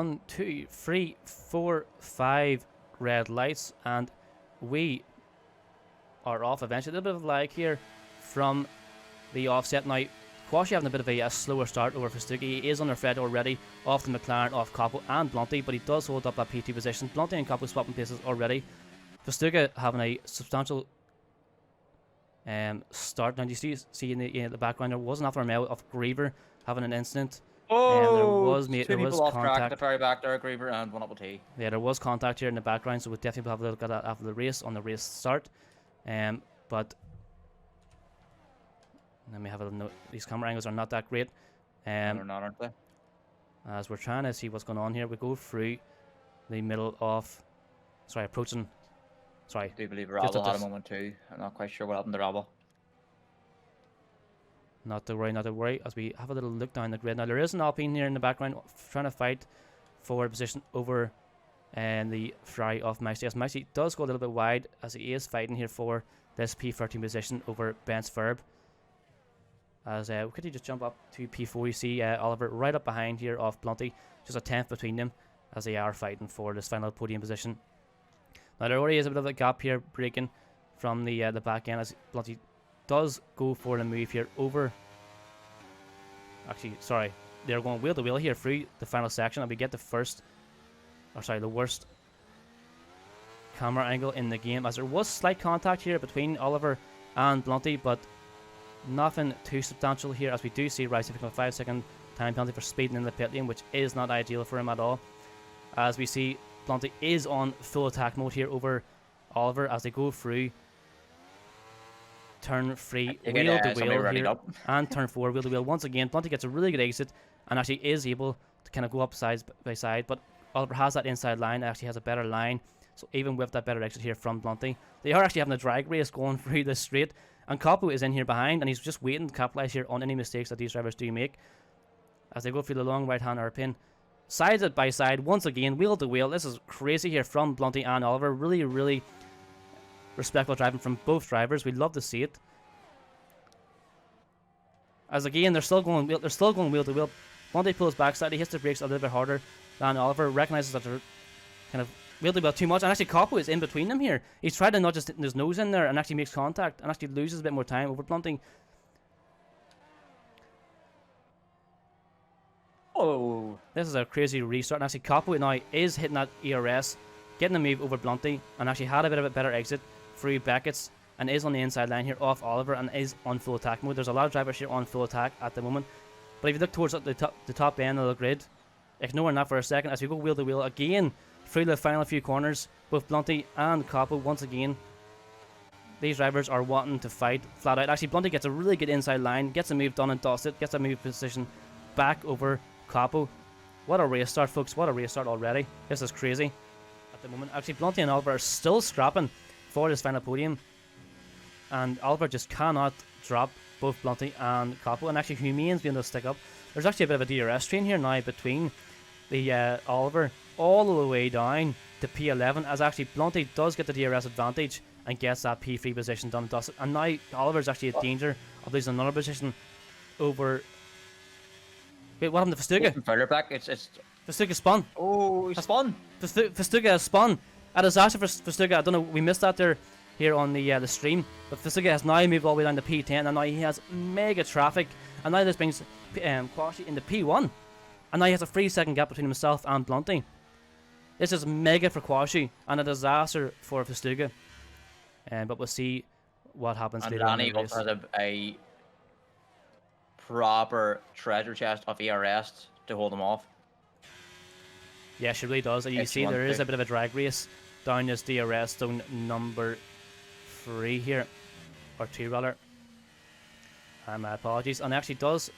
1, 2, 3, 4, 5 red lights, and we are off eventually. A little bit of lag here from the offset. Now, Quashi having a bit of a slower start over Festuca. He is under threat already off the McLaren, off Capo and Blunty, but he does hold up that P2 position. Blunty and Capo swapping places already. Festuca having a substantial start. Now, do you see in the background there was an Alfa Romeo of Griever having an incident. Oh, there was off contact track at the very back there, Griever and one up with T. Yeah, there was contact here in the background, so we'll definitely have a look at that after the race, on the race start. But let me have a note. These camera angles are not that great. They're not, aren't they? As we're trying to see what's going on here, we go through the middle of, approaching. I do believe Rabel had a moment too. I'm not quite sure what happened to Rabel. Not to worry, as we have a little look down the grid. Now, there is an Alpine here in the background trying to fight for position over the Ferrari of Maxi. As Maxi does go a little bit wide, as he is fighting here for this P13 position over Benz Verb. As could he just jump up to P4? You see Oliver right up behind here of Blunty, just a 10th between them as they are fighting for this final podium position. Now, there already is a bit of a gap here breaking from the back end as Blunty does go for the move here over. Actually, sorry, they're going wheel to wheel here through the final section, and we get the worst camera angle in the game, as there was slight contact here between Oliver and Blunty, but nothing too substantial here, as we do see Rice taking a 5-second time penalty for speeding in the pit lane, which is not ideal for him at all. As we see Blunty is on full attack mode here over Oliver as they go through turn 3 wheel to wheel here, and turn 4 wheel to wheel. Once again, Blunty gets a really good exit and actually is able to kind of go up side by side, but Oliver has that inside line, actually has a better line, so even with that better exit here from Blunty, they are actually having a drag race going through this straight, and Capo is in here behind, and he's just waiting to capitalize here on any mistakes that these drivers do make as they go through the long right hand hairpin. Side by side, once again, wheel to wheel. This is crazy here from Blunty and Oliver. Really, really respectful driving from both drivers. We'd love to see it. As again, they're still going wheel to wheel. Blunty pulls back slightly, hits the brakes a little bit harder than Oliver. Recognizes that they're kind of wheel to wheel too much, and actually Capo is in between them here. He's tried to nudge his nose in there and actually makes contact and actually loses a bit more time over Blunty. Oh, this is a crazy restart, and actually Capo now is hitting that ERS, getting the move over Blunty, and actually had a bit of a better exit through Beckett's, and is on the inside line here off Oliver, and is on full attack mode. There's a lot of drivers here on full attack at the moment, but if you look towards the top end of the grid, ignoring that for a second, as we go wheel to wheel again through the final few corners, both Blunty and Capo, once again, these drivers are wanting to fight flat out. Actually, Blunty gets a really good inside line, gets a move done and does it, gets a move position back over Capo. What a race start, folks. What a race start already. This is crazy at the moment. Actually, Blunty and Oliver are still scrapping for this final podium, and Oliver just cannot drop both Blunty and Capo, and actually Humane's being able to stick up. There's actually a bit of a DRS train here now between the Oliver all the way down to P11, as actually Blunty does get the DRS advantage and gets that P3 position done and does it. And now Oliver's actually in danger of losing another position over. Wait, what happened to Festuca? Further back, it's Festuca spun. Oh, he spun. Festuca has spun. A disaster for Festuca. I don't know, we missed that there here on the stream, but Festuca has now moved all the way down to P10, and now he has mega traffic, and now this brings Quashi into P1, and now he has a 3-second gap between himself and Blunty. This is mega for Quashi and a disaster for Festuca, but we'll see what happens later on in the race. And Danny has a proper treasure chest of ERS to hold him off. Yeah, she really does. And you see there is a bit of a drag race down this DRS zone number 3 here, or 2 rather. My apologies. And actually does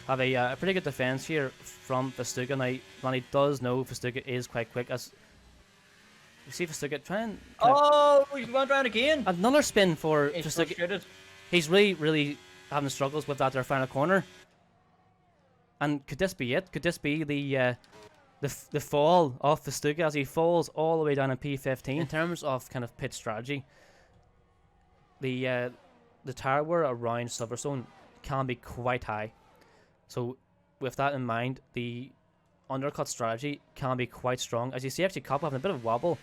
have a pretty good defense here from Festuca. Now, Ronnie does know Festuca is quite quick, as you see Festuca trying. Oh, he went round again. Another spin for Festuca. He's really having struggles with that their final corner. And could this be it? Could this be the fall of Festuca as he falls all the way down in P15? In terms of kind of pit strategy, the tower around Silverstone can be quite high. So with that in mind, the undercut strategy can be quite strong. As you see, actually, Coppo having a bit of wobble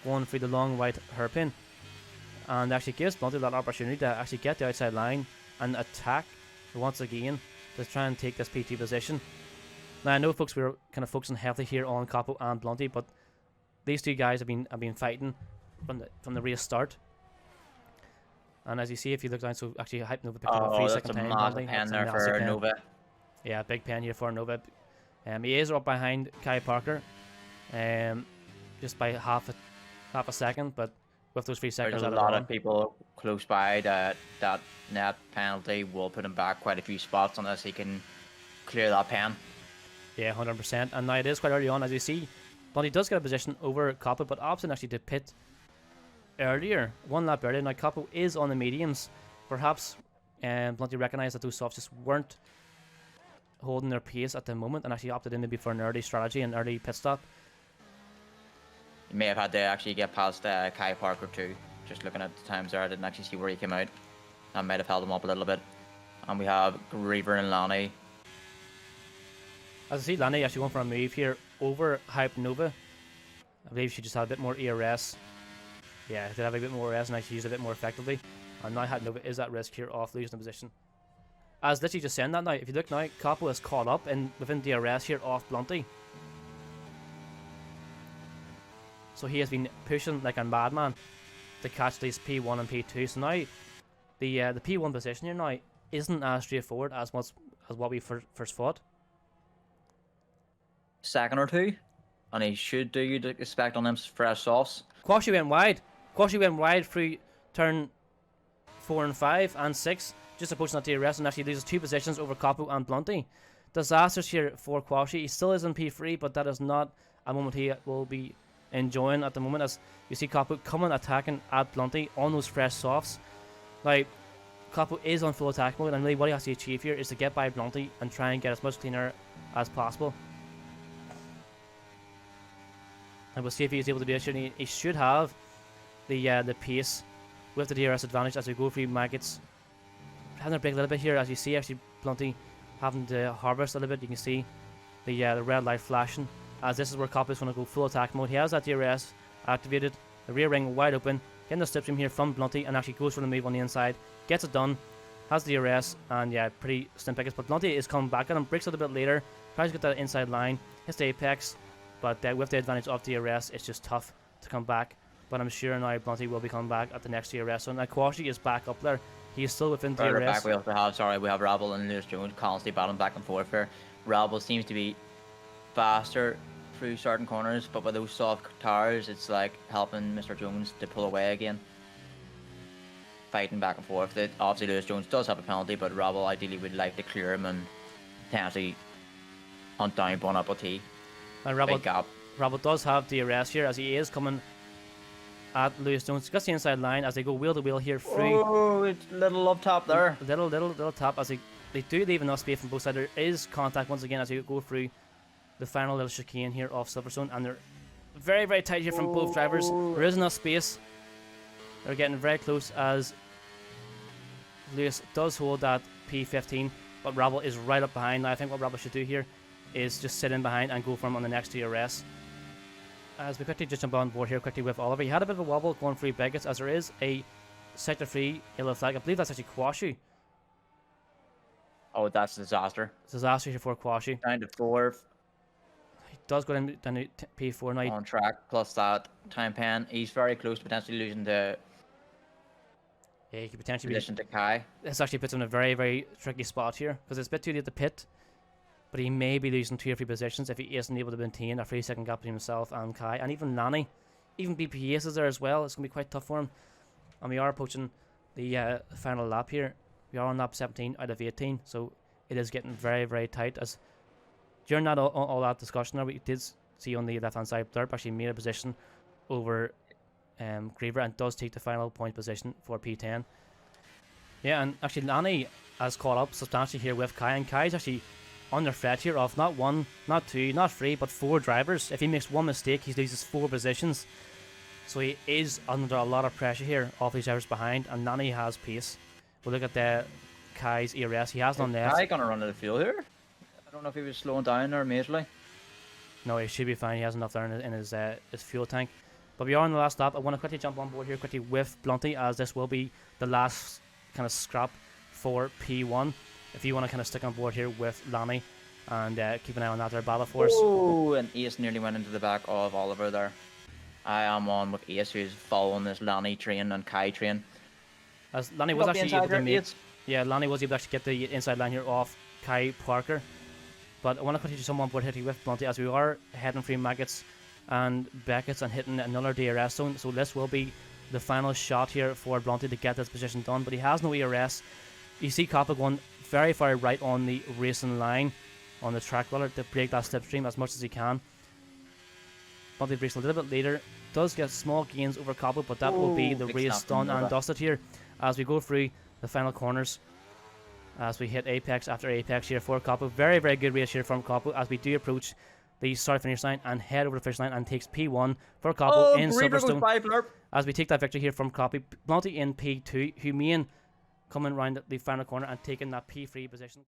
going through the long right hairpin, and actually gives Blunty that opportunity to actually get the outside line and attack once again to try and take this P2 position. Now, I know, folks, we're kind of focusing heavily here on Coppo and Blunty, but these two guys have been fighting from the race start. And as you see, if you look down, so actually Hype Nova picked up a 3-second time. Oh, that's a massive pen there for Nova. Yeah, big pen here for Nova. He is up behind Kai Parker, just by half a second, but with those 3 seconds, there's a lot of people close by that net penalty will put him back quite a few spots unless he can clear that pen. Yeah, 100%. And now it is quite early on, as you see. Blunty does get a position over Coppo, but opposite actually to pit earlier, one lap earlier. Now Coppo is on the mediums. Perhaps Blunty recognised that those softs just weren't holding their pace at the moment and actually opted in maybe for an early strategy, an early pit stop. He may have had to actually get past Kai Parker too. Just looking at the times there, I didn't actually see where he came out. That might have held him up a little bit. And we have Griever and Lanny. As I see, Lanny actually went for a move here over Hype Nova. I believe she just had a bit more ERS. Yeah, did have a bit more ERS and actually used it a bit more effectively. And now Hype Nova is at risk here of losing the position. As literally just saying that now, if you look now, Coppo is caught up within DRS here off Blunty. So he has been pushing like a madman to catch these P1 and P2. So now the P1 position here now isn't as straightforward as what we first thought. Second or two, and he should do you'd expect on them fresh softs. Quashi went wide. Quashi went wide through turn 4 and 5 and 6, just approaching that DRS, and actually loses 2 positions over Coppo and Blunty. Disasters here for Quashi. He still is in P3, but that is not a moment he will be enjoying at the moment, as you see Coppo coming attacking at Blunty on those fresh softs. Now, Coppo is on full attack mode, and really what he has to achieve here is to get by Blunty and try and get as much cleaner as possible. And we'll see if he's able to do it. He should have the pace with the DRS advantage as we go through maggots. Having to break a little bit here, as you see actually Blunty having to harvest a little bit. You can see the red light flashing, as this is where Coppo is going to go full attack mode. He has that DRS activated, the rear ring wide open, getting the slipstream here from Blunty, and actually goes for the move on the inside, gets it done, has the DRS, and yeah, pretty slim pickets. But Blunty is coming back at him, breaks a little bit later, tries to get that inside line, hits the apex, but with the advantage of DRS, it's just tough to come back. But I'm sure now Blunty will be coming back at the next DRS. So now Quashi is back up there. He is still within DRS. Back we have Rabble and Lewis Jones constantly battling back and forth here. Rabble seems to be faster through certain corners, but with those soft tires, it's like helping Mr. Jones to pull away again. Fighting back and forth. Obviously Lewis Jones does have a penalty, but Rabble ideally would like to clear him and potentially hunt down Bon Appetit. And Rabble does have DRS here, as he is coming at Lewis Jones. Gets the inside line as they go wheel to wheel here through. Oh, it's little up top there. Little tap as they do leave enough space from both sides. There is contact once again as they go through the final little chicane here off Silverstone, and they're very, very tight here from both drivers. There is enough space. They're getting very close as Lewis does hold that P15, but Rabble is right up behind. Now I think what Rabble should do here is just sit in behind and go for him on the next DRS. As we quickly just jump on board here quickly with Oliver. He had a bit of a wobble going through Beckett, as there is a sector 3 yellow flag. I believe that's actually Quashi. Oh, that's a disaster. Disaster here for Quashi. Down to 4. He does go down to P4 now. On track, plus that time pen. He's very close to potentially losing the he could potentially position to Kai. This actually puts him in a very, very tricky spot here, because it's a bit too late to pit. But he may be losing 2 or 3 positions if he isn't able to maintain a 3-second gap between himself and Kai. And even Nani. Even BPS is there as well. It's going to be quite tough for him. And we are approaching the final lap here. We are on lap 17 out of 18. So it is getting very, very tight. As during that all that discussion there, we did see on the left-hand side, Derp actually made a position over Griever and does take the final point position for P10. Yeah, and actually Nani has caught up substantially here with Kai. And Kai's actually under threat here of not 1, not 2, not 3, but 4 drivers. If he makes one mistake, he loses 4 positions. So he is under a lot of pressure here off these drivers behind, and Nani has pace. We'll look at the Kai's ERS. He has none left. Kai gonna run out of fuel here? I don't know if he was slowing down or majorly. No, he should be fine. He has enough there in his fuel tank. But we are on the last lap. I want to quickly jump on board here quickly with Blunty, as this will be the last kind of scrap for P1. If you want to kind of stick on board here with Lanny and keep an eye on that there battle for us. Oh, and Ace nearly went into the back of Oliver there. I am on with Ace, who's following this Lanny train and Kai train. As Lanny was actually able to make, yeah, Lanny was able to actually get the inside line here off Kai Parker. But I want to quickly jump on board hitting with Blunty, as we are heading through Maggots and Beckett's and hitting another DRS zone. So this will be the final shot here for Blunty to get this position done. But he has no ERS. You see Coppa going very, very right on the racing line on the track roller to break that slipstream as much as he can. Blunty breaks a little bit later. Does get small gains over Coppa, but that will be the race done and dusted here as we go through the final corners. As we hit apex after apex here for Coppa. Very, very good race here from Coppa as we do approach the start finish line and head over the finish line and takes P1 for Coppa in Silverstone. As we take that victory here from Coppa. Blunty in P2, Humane coming round the final corner and taking that P3 position.